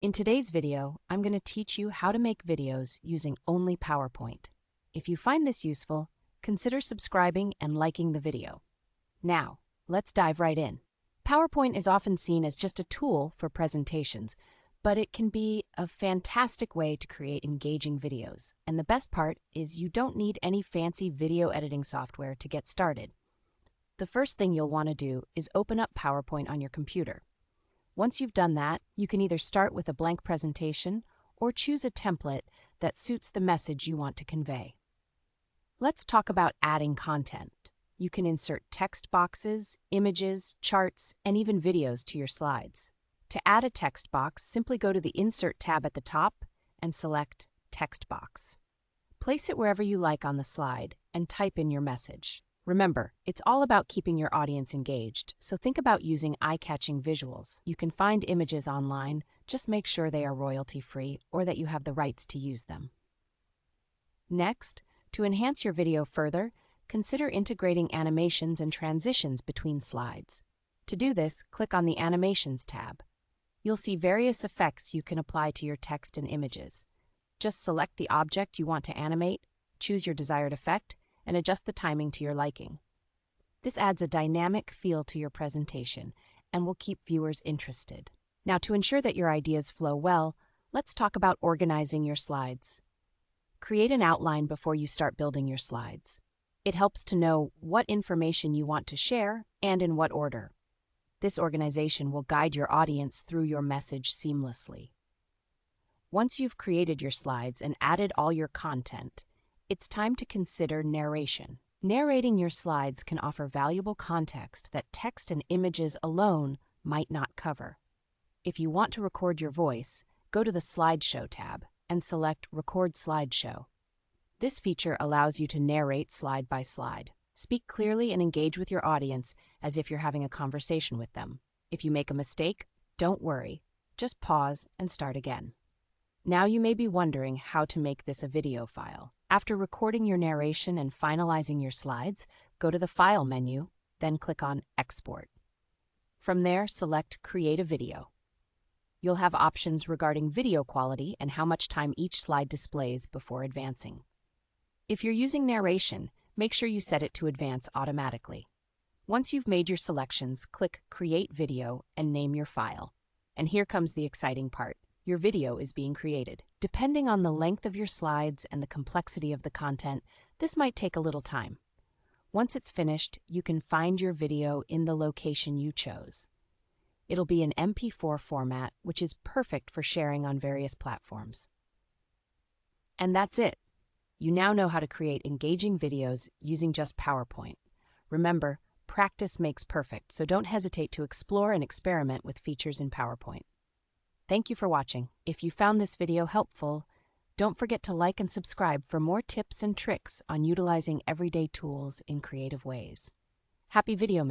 In today's video, I'm going to teach you how to make videos using only PowerPoint. If you find this useful, consider subscribing and liking the video. Now, let's dive right in. PowerPoint is often seen as just a tool for presentations, but it can be a fantastic way to create engaging videos. And the best part is you don't need any fancy video editing software to get started. The first thing you'll want to do is open up PowerPoint on your computer. Once you've done that, you can either start with a blank presentation or choose a template that suits the message you want to convey. Let's talk about adding content. You can insert text boxes, images, charts, and even videos to your slides. To add a text box, simply go to the Insert tab at the top and select Text Box. Place it wherever you like on the slide and type in your message. Remember, it's all about keeping your audience engaged, so think about using eye-catching visuals. You can find images online, just make sure they are royalty-free or that you have the rights to use them. Next, to enhance your video further, consider integrating animations and transitions between slides. To do this, click on the Animations tab. You'll see various effects you can apply to your text and images. Just select the object you want to animate, choose your desired effect, and adjust the timing to your liking. This adds a dynamic feel to your presentation and will keep viewers interested. Now, to ensure that your ideas flow well, let's talk about organizing your slides. Create an outline before you start building your slides. It helps to know what information you want to share and in what order. This organization will guide your audience through your message seamlessly. Once you've created your slides and added all your content, it's time to consider narration. Narrating your slides can offer valuable context that text and images alone might not cover. If you want to record your voice, go to the Slideshow tab and select Record Slideshow. This feature allows you to narrate slide by slide. Speak clearly and engage with your audience as if you're having a conversation with them. If you make a mistake, don't worry. Just pause and start again. Now you may be wondering how to make this a video file. After recording your narration and finalizing your slides, go to the File menu, then click on Export. From there, select Create a Video. You'll have options regarding video quality and how much time each slide displays before advancing. If you're using narration, make sure you set it to advance automatically. Once you've made your selections, click Create Video and name your file. And here comes the exciting part. Your video is being created. Depending on the length of your slides and the complexity of the content, this might take a little time. Once it's finished, you can find your video in the location you chose. It'll be an MP4 format, which is perfect for sharing on various platforms. And that's it. You now know how to create engaging videos using just PowerPoint. Remember, practice makes perfect, so don't hesitate to explore and experiment with features in PowerPoint. Thank you for watching. If you found this video helpful, don't forget to like and subscribe for more tips and tricks on utilizing everyday tools in creative ways. Happy video making!